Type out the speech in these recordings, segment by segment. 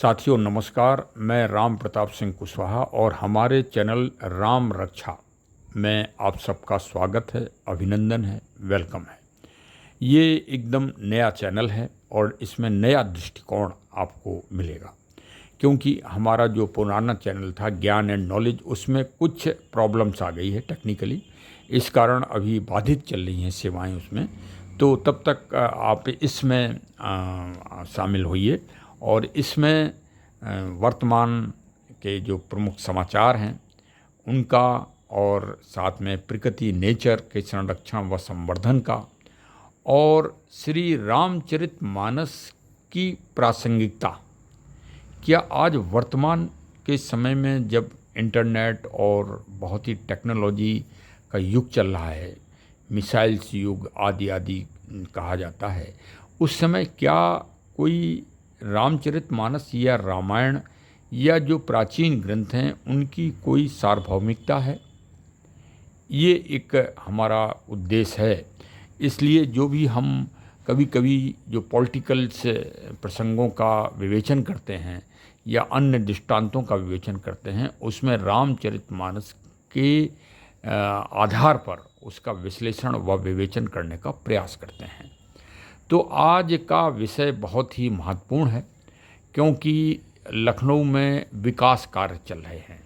साथियों नमस्कार। मैं राम प्रताप सिंह कुशवाहा और हमारे चैनल राम रक्षा में आप सबका स्वागत है, अभिनंदन है, वेलकम है। ये एकदम नया चैनल है और इसमें नया दृष्टिकोण आपको मिलेगा, क्योंकि हमारा जो पुराना चैनल था ज्ञान एंड नॉलेज, उसमें कुछ प्रॉब्लम्स आ गई है टेक्निकली। इस कारण अभी बाधित चल रही हैं सेवाएं उसमें। तो तब तक आप इसमें शामिल होइए और इसमें वर्तमान के जो प्रमुख समाचार हैं उनका, और साथ में प्रकृति नेचर के संरक्षण व संवर्धन का, और श्री रामचरितमानस की प्रासंगिकता। क्या आज वर्तमान के समय में जब इंटरनेट और बहुत ही टेक्नोलॉजी का युग चल रहा है, मिसाइल्स युग आदि आदि कहा जाता है, उस समय क्या कोई रामचरितमानस या रामायण या जो प्राचीन ग्रंथ हैं उनकी कोई सार्वभौमिकता है? ये एक हमारा उद्देश्य है। इसलिए जो भी हम कभी कभी जो पॉलिटिकल्स प्रसंगों का विवेचन करते हैं या अन्य दृष्टांतों का विवेचन करते हैं, उसमें रामचरितमानस के आधार पर उसका विश्लेषण व विवेचन करने का प्रयास करते हैं। तो आज का विषय बहुत ही महत्वपूर्ण है, क्योंकि लखनऊ में विकास कार्य चल रहे हैं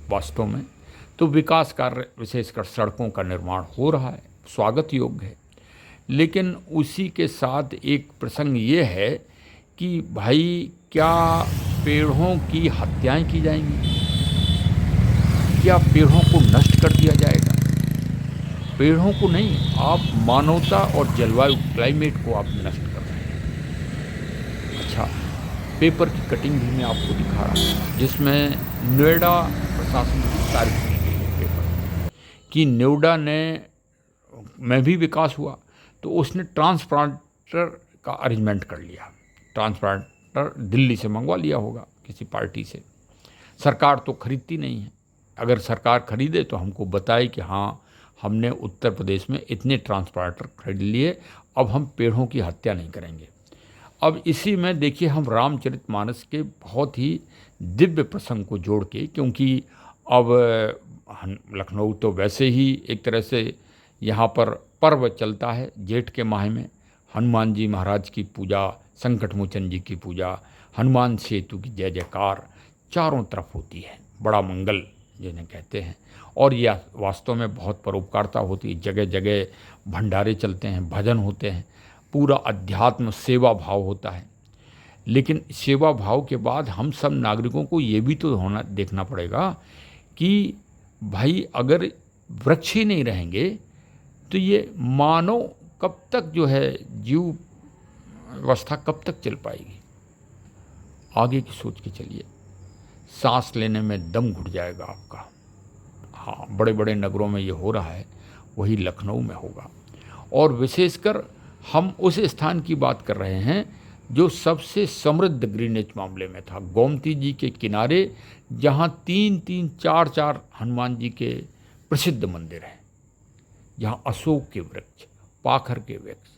वास्तव में। तो विकास कार्य विशेषकर सड़कों का निर्माण हो रहा है, स्वागत योग्य है। लेकिन उसी के साथ एक प्रसंग ये है कि भाई क्या पेड़ों की हत्याएं की जाएंगी? क्या पेड़ों को नष्ट कर दिया जाएगा? पेड़ों को नहीं, आप मानवता और जलवायु क्लाइमेट को आप नष्ट कर रहे हैं। अच्छा, पेपर की कटिंग भी मैं आपको दिखा रहा हूँ, जिसमें नोएडा प्रशासन की तारीफ की गई है पेपर कि नोएडा में भी विकास हुआ, तो उसने ट्रांसप्लांटर का अरेंजमेंट कर लिया। ट्रांसप्लांटर दिल्ली से मंगवा लिया होगा किसी पार्टी से। सरकार तो खरीदती नहीं है। अगर सरकार खरीदे तो हमको बताए कि हाँ, हमने उत्तर प्रदेश में इतने ट्रांसप्लांटर खरीद लिए, अब हम पेड़ों की हत्या नहीं करेंगे। अब इसी में देखिए हम रामचरितमानस के बहुत ही दिव्य प्रसंग को जोड़ के, क्योंकि अब लखनऊ तो वैसे ही एक तरह से यहाँ पर पर्व चलता है जेठ के माह में। हनुमान जी महाराज की पूजा, संकट मोचन जी की पूजा, हनुमान सेतु की जय जयकार चारों तरफ होती है, बड़ा मंगल जिन्हें कहते हैं। और यह वास्तव में बहुत परोपकारता होती है। जगह जगह भंडारे चलते हैं, भजन होते हैं, पूरा अध्यात्म सेवा भाव होता है। लेकिन सेवा भाव के बाद हम सब नागरिकों को ये भी तो देखना पड़ेगा कि भाई अगर वृक्ष ही नहीं रहेंगे तो ये मानव कब तक जो है जीव व्यवस्था कब तक चल पाएगी? आगे की सोच के चलिए। सांस लेने में दम घुट जाएगा आपका। हाँ, बड़े बड़े नगरों में ये हो रहा है, वही लखनऊ में होगा। और विशेषकर हम उस स्थान की बात कर रहे हैं जो सबसे समृद्ध ग्रीनेज मामले में था, गोमती जी के किनारे, जहाँ 3-3, 4-4 हनुमान जी के प्रसिद्ध मंदिर हैं, जहाँ अशोक के वृक्ष, पाखर के वृक्ष,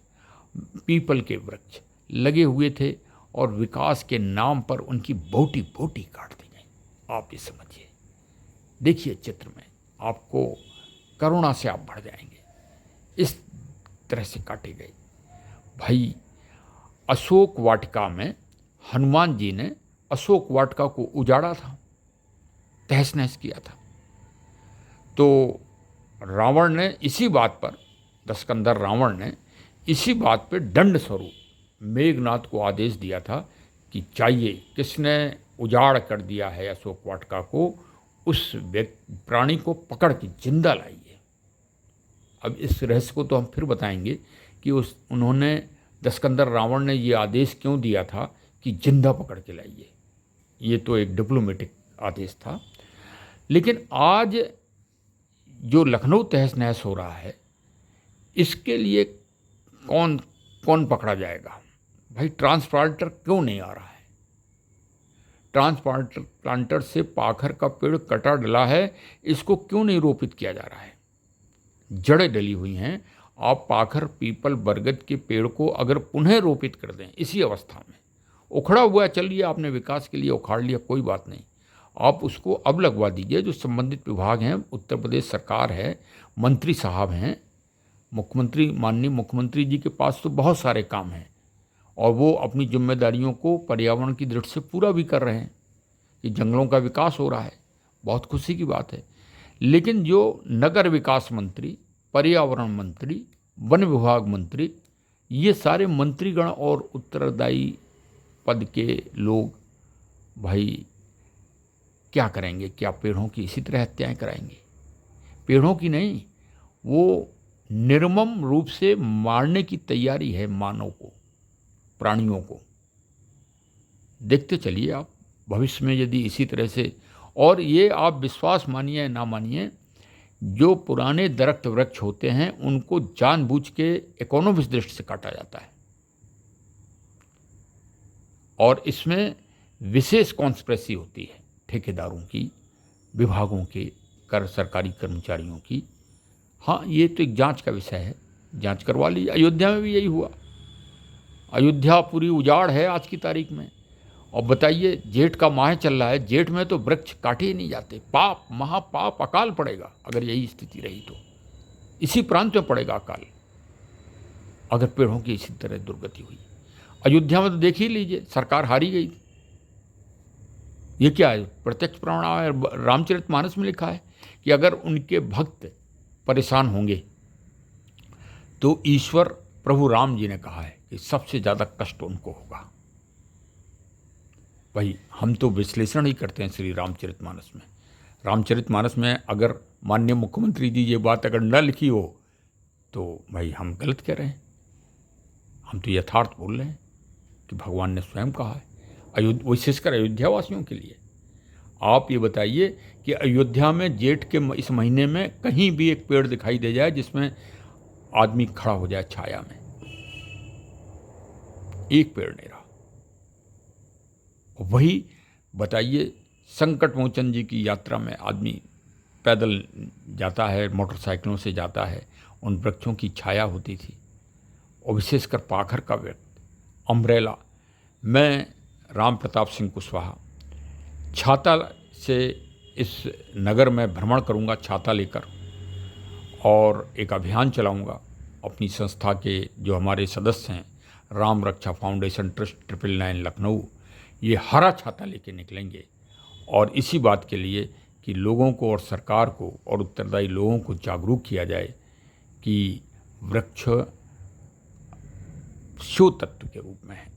पीपल के वृक्ष लगे हुए थे, और विकास के नाम पर उनकी बोटी बोटी काट दी गई। आप ये समझिए, देखिए चित्र में, आपको करुणा से आप भर जाएंगे। इस तरह से काटी गई। भाई अशोक वाटिका में हनुमान जी ने अशोक वाटिका को उजाड़ा था, तहस नहस किया था। तो रावण ने इसी बात पर, दशकंधर रावण ने इसी बात पर दंड स्वरूप मेघनाथ को आदेश दिया था कि चाहिए, किसने उजाड़ कर दिया है अशोक वाटिका को, उस प्राणी को पकड़ के जिंदा लाइए। अब इस रहस्य को तो हम फिर बताएंगे कि उन्होंने, दशकंधर रावण ने ये आदेश क्यों दिया था कि जिंदा पकड़ के लाइए। ये तो एक डिप्लोमेटिक आदेश था। लेकिन आज जो लखनऊ तहस नहस हो रहा है, इसके लिए कौन कौन पकड़ा जाएगा? भाई ट्रांसप्लांटर क्यों नहीं आ रहा है? ट्रांसप्लांटर से पाखर का पेड़ कटा डला है, इसको क्यों नहीं रोपित किया जा रहा है? जड़ें डली हुई हैं। आप पाखर, पीपल, बरगद के पेड़ को अगर पुनः रोपित कर दें इसी अवस्था में, उखड़ा हुआ है, चलिए आपने विकास के लिए उखाड़ लिया, कोई बात नहीं, आप उसको अब लगवा दीजिए। जो संबंधित विभाग हैं, उत्तर प्रदेश सरकार है, मंत्री साहब हैं, मुख्यमंत्री, माननीय मुख्यमंत्री जी के पास तो बहुत सारे काम हैं और वो अपनी जिम्मेदारियों को पर्यावरण की दृष्टि से पूरा भी कर रहे हैं कि जंगलों का विकास हो रहा है, बहुत खुशी की बात है। लेकिन जो नगर विकास मंत्री, पर्यावरण मंत्री, वन विभाग मंत्री, ये सारे मंत्रीगण और उत्तरदायी पद के लोग भाई क्या करेंगे? क्या पेड़ों की इसी तरह हत्याएं कराएंगे? पेड़ों की नहीं, वो निर्मम रूप से मारने की तैयारी है मानव को, प्राणियों को। देखते चलिए आप भविष्य में यदि इसी तरह से, और ये आप विश्वास मानिए या ना मानिए, जो पुराने दरख्त वृक्ष होते हैं उनको जानबूझ के इकोनॉमिक दृष्टि से काटा जाता है और इसमें विशेष कॉन्स्पिरेसी होती है ठेकेदारों की, विभागों के, कर सरकारी कर्मचारियों की। हाँ, ये तो एक जांच का विषय है, जांच करवा लीजिए। अयोध्या में भी यही हुआ। अयोध्या पूरी उजाड़ है आज की तारीख में। और बताइए, जेठ का माह चल रहा है, जेठ में तो वृक्ष काटे ही नहीं जाते। पाप, महापाप, अकाल पड़ेगा अगर यही स्थिति रही तो। इसी प्रांत में पड़ेगा अकाल अगर पेड़ों की इसी तरह दुर्गति हुई। अयोध्या में तो देख ही लीजिए, सरकार हारी गई थी। ये क्या है? प्रत्यक्ष प्रमाण है, रामचरितमानस में लिखा है कि अगर उनके भक्त परेशान होंगे तो ईश्वर प्रभु राम जी ने कहा है कि सबसे ज़्यादा कष्ट उनको होगा। भाई हम तो विश्लेषण ही करते हैं श्री रामचरितमानस में। रामचरितमानस में अगर माननीय मुख्यमंत्री जी ये बात अगर न लिखी हो तो भाई हम गलत कह रहे हैं। हम तो यथार्थ बोल रहे हैं कि भगवान ने स्वयं कहा है, विशेषकर अयोध्या वासियों के लिए। आप ये बताइए कि अयोध्या में जेठ के इस महीने में कहीं भी एक पेड़ दिखाई दे जाए जिसमें आदमी खड़ा हो जाए छाया में? एक पेड़ नहीं रहा। वही बताइए, संकट मोचन जी की यात्रा में आदमी पैदल जाता है, मोटरसाइकिलों से जाता है, उन वृक्षों की छाया होती थी, और विशेषकर पाखर का वृक्ष, अम्ब्रेला। मैं राम प्रताप सिंह कुशवाहा छाता से इस नगर में भ्रमण करूंगा, छाता लेकर, और एक अभियान चलाऊंगा। अपनी संस्था के जो हमारे सदस्य हैं, राम रक्षा फाउंडेशन ट्रस्ट 999 लखनऊ, ये हरा छाता लेके निकलेंगे। और इसी बात के लिए कि लोगों को और सरकार को और उत्तरदायी लोगों को जागरूक किया जाए कि वृक्ष शो तत्व के रूप में है,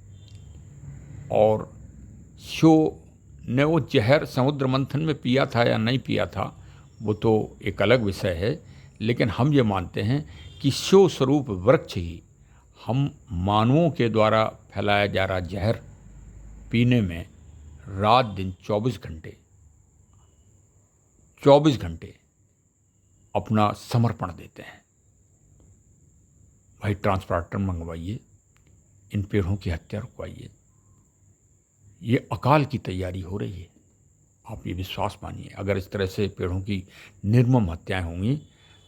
और शो ने वो जहर समुद्र मंथन में पिया था या नहीं पिया था वो तो एक अलग विषय है, लेकिन हम ये मानते हैं कि शो स्वरूप वृक्ष ही हम मानवों के द्वारा फैलाया जा रहा जहर पीने में रात दिन 24 घंटे अपना समर्पण देते हैं। भाई ट्रांसप्लांटर मंगवाइए, इन पेड़ों की हत्या रुकवाइए। ये अकाल की तैयारी हो रही है, आप ये विश्वास मानिए। अगर इस तरह से पेड़ों की निर्मम हत्याएं होंगी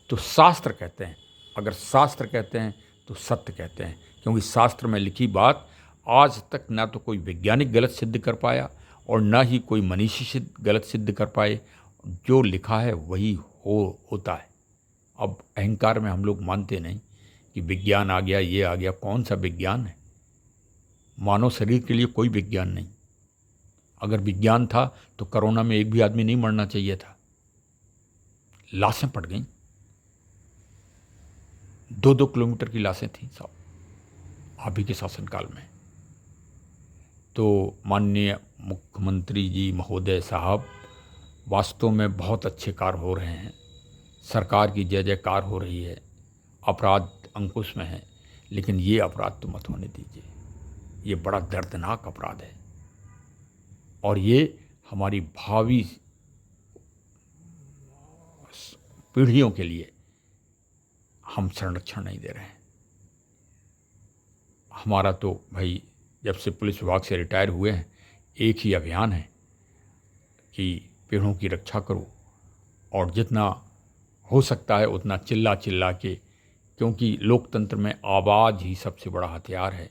तो शास्त्र कहते हैं, अगर शास्त्र कहते हैं तो सत्य कहते हैं, क्योंकि शास्त्र में लिखी बात आज तक ना तो कोई वैज्ञानिक गलत सिद्ध कर पाया और ना ही कोई मनीषी गलत सिद्ध कर पाए। जो लिखा है वही होता है। अब अहंकार में हम लोग मानते नहीं कि विज्ञान आ गया, ये आ गया। कौन सा विज्ञान है? मानव शरीर के लिए कोई विज्ञान नहीं। अगर विज्ञान था तो कोरोना में एक भी आदमी नहीं मरना चाहिए था। लाशें पड़ गईं, 2-2 किलोमीटर की लाशें थीं सब आप ही के शासनकाल में। तो माननीय मुख्यमंत्री जी महोदय साहब वास्तव में बहुत अच्छे कार्य हो रहे हैं, सरकार की जय जयकार हो रही है, अपराध अंकुश में है, लेकिन ये अपराध तो मत होने दीजिए। ये बड़ा दर्दनाक अपराध है और ये हमारी भावी पीढ़ियों के लिए हम संरक्षण नहीं दे रहे हैं। हमारा तो भाई जब से पुलिस विभाग से रिटायर हुए हैं एक ही अभियान है कि पेड़ों की रक्षा करो, और जितना हो सकता है उतना चिल्ला चिल्ला के, क्योंकि लोकतंत्र में आवाज़ ही सबसे बड़ा हथियार है।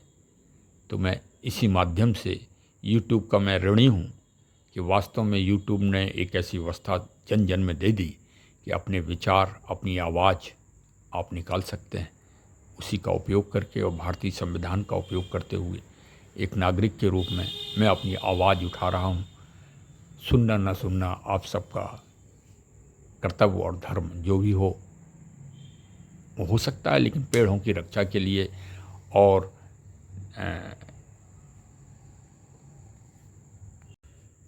तो मैं इसी माध्यम से यूट्यूब का मैं ऋणी हूँ कि वास्तव में यूट्यूब ने एक ऐसी व्यवस्था जन जन में दे दी कि अपने विचार, अपनी आवाज़ आप निकाल सकते हैं। उसी का उपयोग करके और भारतीय संविधान का उपयोग करते हुए एक नागरिक के रूप में मैं अपनी आवाज़ उठा रहा हूँ। सुनना न सुनना आप सबका कर्तव्य और धर्म जो भी हो वो हो सकता है, लेकिन पेड़ों की रक्षा के लिए और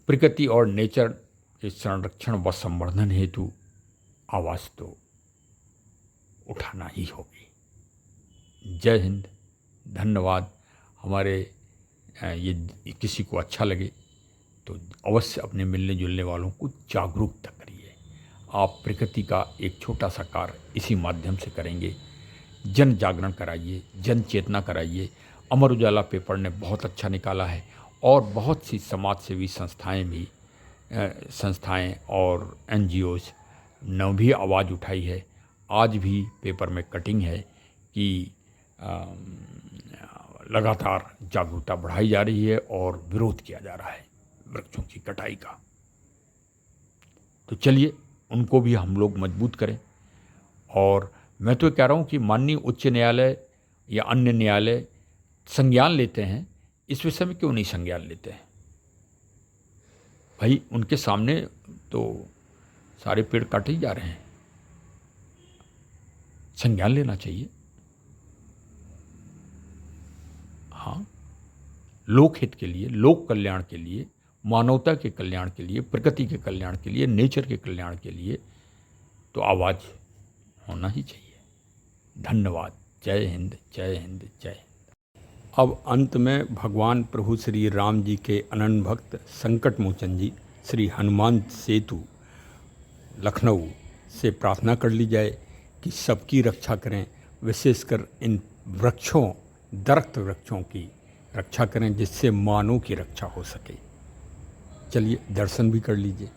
प्रकृति और नेचर के संरक्षण व संवर्धन हेतु आवाज़ तो उठाना ही होगी। जय हिंद, धन्यवाद। हमारे ये किसी को अच्छा लगे तो अवश्य अपने मिलने जुलने वालों को जागरूकता करिए। आप प्रकृति का एक छोटा सा कार्य इसी माध्यम से करेंगे। जन जागरण कराइए, जन चेतना कराइए। अमर उजाला पेपर ने बहुत अच्छा निकाला है और बहुत सी समाज सेवी संस्थाएं और NGOs ने भी आवाज़ उठाई है। आज भी पेपर में कटिंग है कि लगातार जागरूकता बढ़ाई जा रही है और विरोध किया जा रहा है वृक्षों की कटाई का। तो चलिए उनको भी हम लोग मजबूत करें। और मैं तो कह रहा हूँ कि माननीय उच्च न्यायालय या अन्य न्यायालय संज्ञान लेते हैं, इस विषय में क्यों नहीं संज्ञान लेते हैं? भाई उनके सामने तो सारे पेड़ काटे ही जा रहे हैं, संज्ञान लेना चाहिए। हाँ, लोक हित के लिए, लोक कल्याण के लिए, मानवता के कल्याण के लिए, प्रकृति के कल्याण के लिए, नेचर के कल्याण के लिए तो आवाज़ होना ही चाहिए। धन्यवाद। जय हिंद, जय हिंद, जय हिंद। अब अंत में भगवान प्रभु श्री राम जी के अनन्य भक्त संकट मोचन जी श्री हनुमान सेतु लखनऊ से प्रार्थना कर ली जाए कि सबकी रक्षा करें, विशेषकर इन वृक्षों, दरख्त वृक्षों की रक्षा करें जिससे मानव की रक्षा हो सके। चलिए दर्शन भी कर लीजिए।